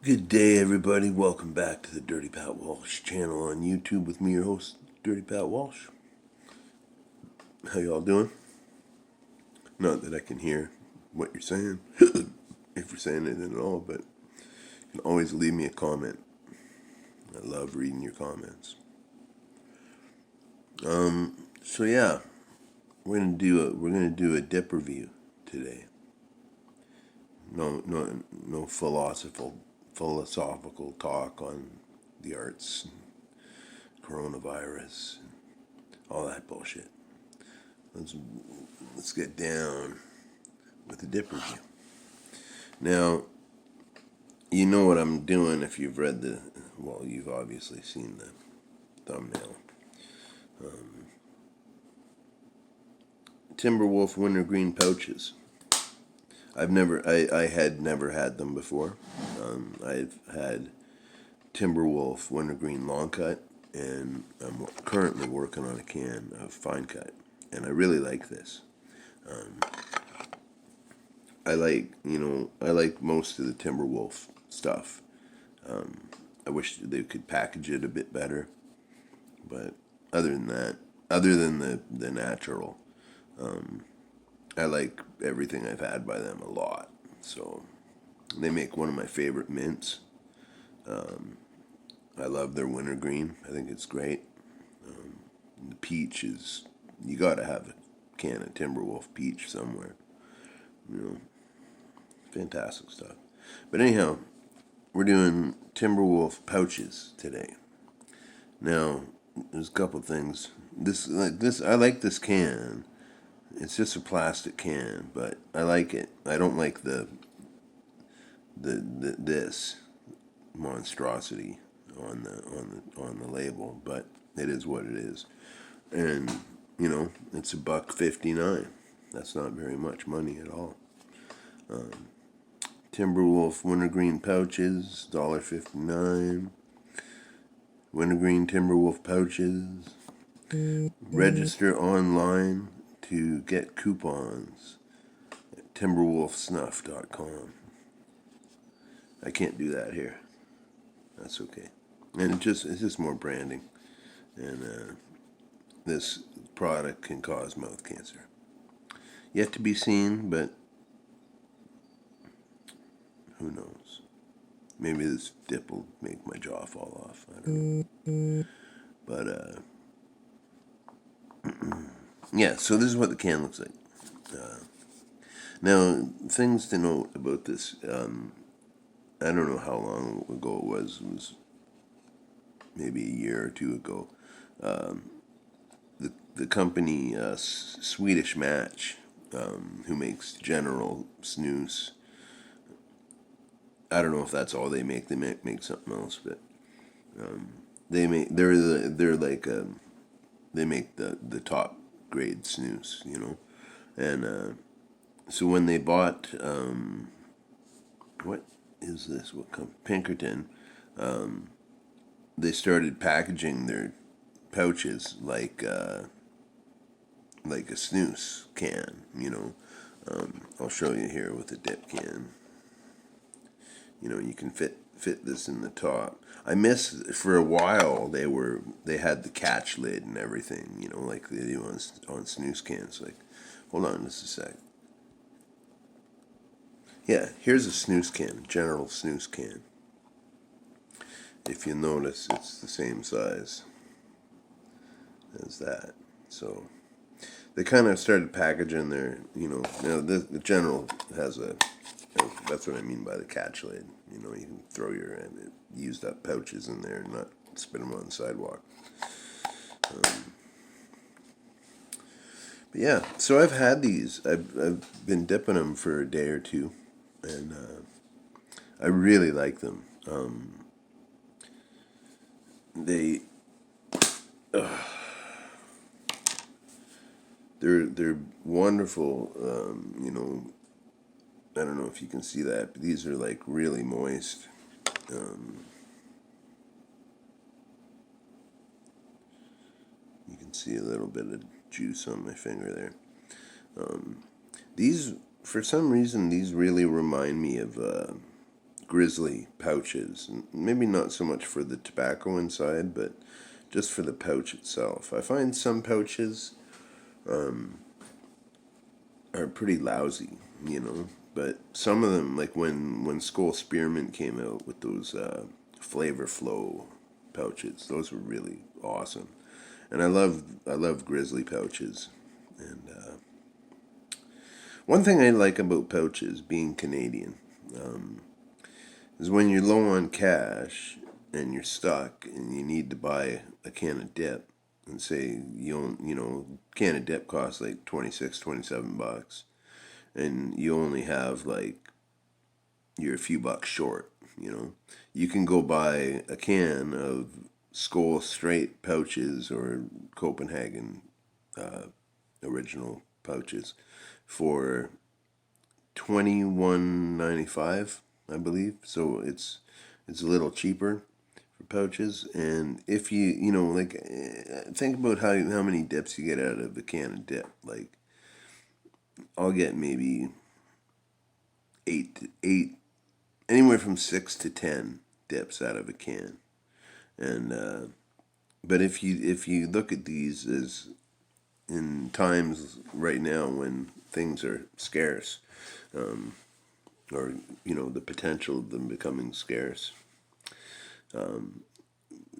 Good day, everybody. Welcome back to the Dirty Pat Walsh channel on YouTube with me, your host, Dirty Pat Walsh. How y'all doing? Not that I can hear what you're saying, if you're saying it at all, but you can always leave me a comment. I love reading your comments. So yeah, we're gonna do a dip review today. No philosophical talk on the arts, coronavirus, all that bullshit. Let's let's get down with the dip review. Now, you know what I'm doing if you've read you've obviously seen the thumbnail. Timberwolf Wintergreen pouches. I had never had them before. I've had Timberwolf Wintergreen long cut, and I'm currently working on a can of fine cut, and I really like this. I like most of the Timberwolf stuff. I wish they could package it a bit better, but other than that, other than the natural, I like everything I've had by them a lot. So they make one of my favorite mints. I love their wintergreen. I think it's great. The peach is, you gotta have a can of Timberwolf peach somewhere. You know, fantastic stuff. But anyhow, we're doing Timberwolf pouches today. Now, there's a couple things. I like this can. It's just a plastic can, but I like it. I don't like this monstrosity on the label, but it is what it is. And it's $1.59. That's not very much money at all. Timberwolf wintergreen pouches, $1.59. Wintergreen Timberwolf pouches. Register online to get coupons at timberwolfsnuff.com. I can't do that here. That's okay. And it's just more branding. And this product can cause mouth cancer. Yet to be seen, but who knows? Maybe this dip will make my jaw fall off. I don't know. But yeah, so this is what the can looks like. Now, things to note about this. I don't know how long ago it was. It was maybe a year or two ago. The company Swedish Match, who makes General Snus. I don't know if that's all they make. They make something else, but they make they're like they make the top grade snus, and so when they bought what is this? Pinkerton? They started packaging their pouches like a snus can, I'll show you here with a dip can. You can fit this in the top. I miss, for a while they had the catch lid and everything, like they do on snus cans. Like, hold on just a sec. Yeah, here's a snus can, General Snus can. If you notice, it's the same size as that. So they kind of started packaging their, the General has that's what I mean by the catch lid. You can throw your used up pouches in there and not spit them on the sidewalk. But yeah, so I've had these. I've been dipping them for a day or two, and I really like them. They they're wonderful. I don't know if you can see that, but these are like really moist. You can see a little bit of juice on my finger there. These, for some reason, these really remind me of Grizzly pouches. Maybe not so much for the tobacco inside, but just for the pouch itself. I find some pouches are pretty lousy, but some of them, like when Skull Spearmint came out with those Flavor Flow pouches, those were really awesome. And I love Grizzly pouches. And one thing I like about pouches, being Canadian, is when you're low on cash and you're stuck and you need to buy a can of dip, and say can of dip costs like 26, 27 bucks, and you only have like, you're a few bucks short, you can go buy a can of Skoal Straight pouches or Copenhagen original pouches for $21.95, I believe. So it's a little cheaper for pouches. And if think about how many dips you get out of a can of dip. Like, I'll get maybe eight, anywhere from 6 to 10 dips out of a can. And but if you look at these as in times right now when things are scarce, or the potential of them becoming scarce,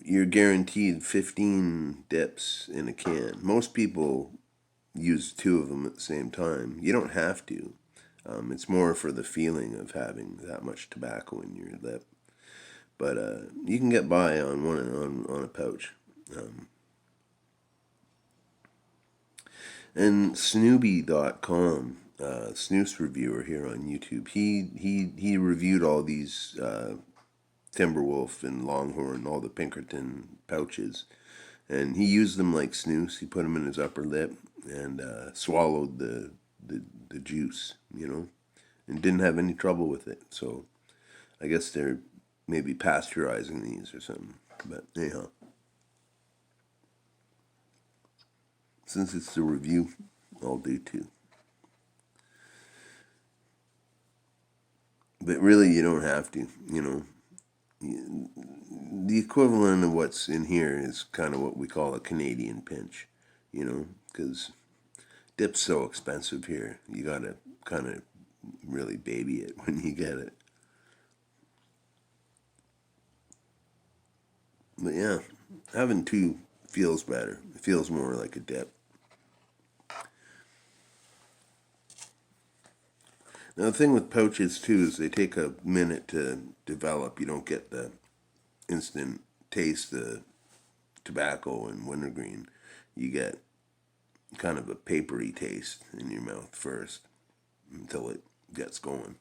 you're guaranteed 15 dips in a can. Most people use 2 of them at the same time. You don't have to. It's more for the feeling of having that much tobacco in your lip. But you can get by on one on a pouch. And Snooby.com, Snooze reviewer here on YouTube, he reviewed all these Timberwolf and Longhorn, all the Pinkerton pouches, and he used them like snooze. He put them in his upper lip and swallowed the juice, and didn't have any trouble with it. So I guess they're maybe pasteurizing these or something. But anyhow, since it's the review, I'll do 2. But really, you don't have to, The equivalent of what's in here is kind of what we call a Canadian pinch, because dip's so expensive here. You gotta kind of really baby it when you get it. But yeah, having 2 feels better. It feels more like a dip. Now the thing with pouches too is they take a minute to develop. You don't get the instant taste of tobacco and wintergreen. You get kind of a papery taste in your mouth first until it gets going.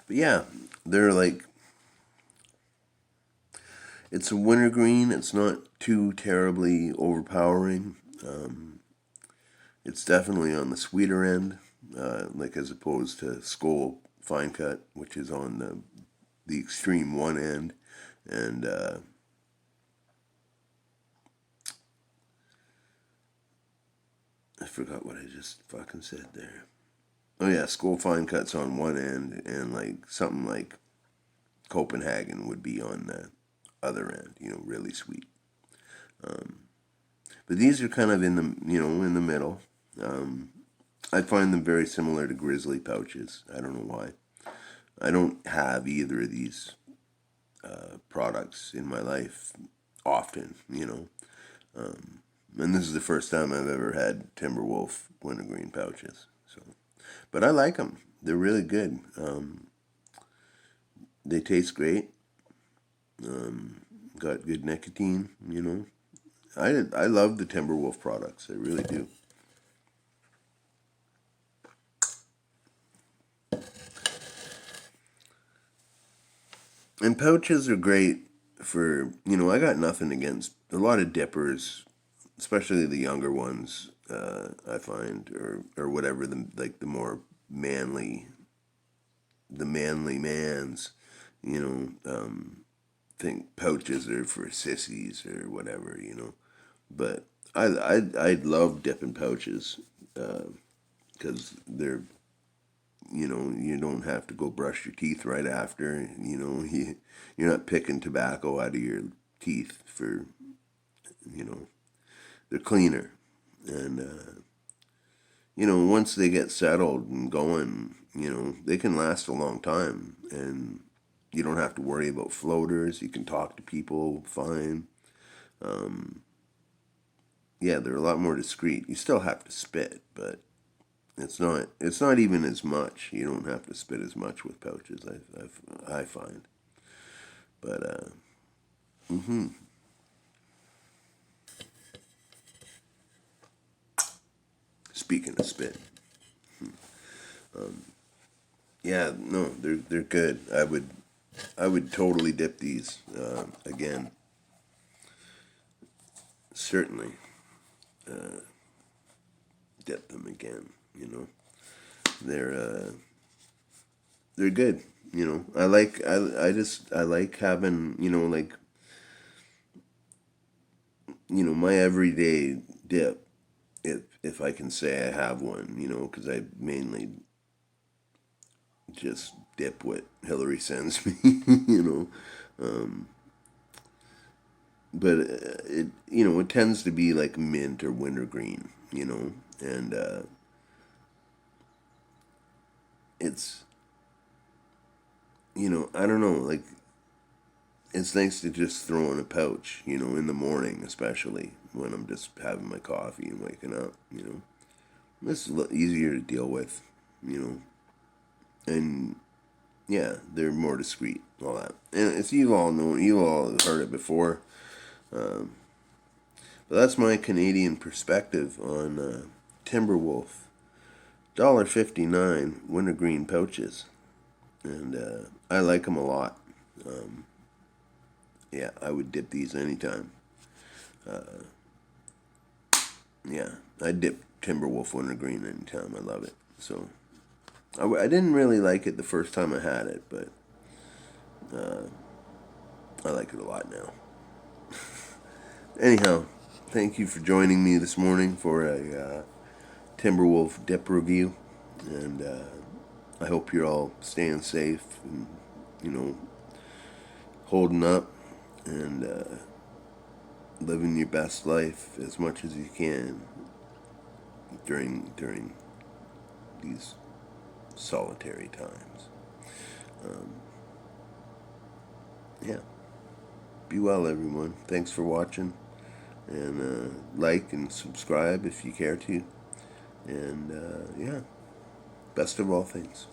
But yeah, they're like, it's a wintergreen. It's not too terribly overpowering. It's definitely on the sweeter end, like as opposed to Skoal Fine Cut, which is on the extreme one end. And I forgot what I just fucking said there. Oh yeah, Skoal Fine Cut's on one end, and like something like Copenhagen would be on the other end. Really sweet. But these are kind of in the middle. I find them very similar to Grizzly pouches. I don't know why. I don't have either of these products in my life often, and this is the first time I've ever had Timberwolf wintergreen pouches. So, but I like them. They're really good. They taste great. Got good nicotine. I love the Timberwolf products. I really do. And pouches are great for, I got nothing against a lot of dippers, especially the younger ones, I find, or whatever, the more manly the manly mans, you think pouches are for sissies or whatever, But I love dipping pouches because they're, you don't have to go brush your teeth right after. You're not picking tobacco out of your teeth for, you know, they're cleaner. And, once they get settled and going, they can last a long time. And you don't have to worry about floaters. You can talk to people fine. Yeah, they're a lot more discreet. You still have to spit, but it's not even as much. You don't have to spit as much with pouches. I find, but speaking of spit, yeah, no, they're good. I would totally dip these again. Certainly dip them again. They're they're good. I like having like my everyday dip, if I can say I have one, because I mainly just dip what Hillary sends me, you know. But it tends to be like mint or wintergreen, and it's I don't know, like it's nice to just throw in a pouch, in the morning, especially when I'm just having my coffee and waking up. It's a lot easier to deal with, you know, and yeah, they're more discreet, all that. And it's you all have heard it before. But that's my Canadian perspective on Timberwolf. $1.59 wintergreen pouches, and I like them a lot. Yeah, I would dip these anytime. Yeah, I dip Timberwolf wintergreen anytime. I love it. So I didn't really like it the first time I had it, but I like it a lot now. Anyhow, thank you for joining me this morning for a Timberwolf dip review, and I hope you're all staying safe and you know holding up and living your best life as much as you can during these solitary times. Yeah, be well, everyone. Thanks for watching, and like and subscribe if you care to. And yeah, best of all things.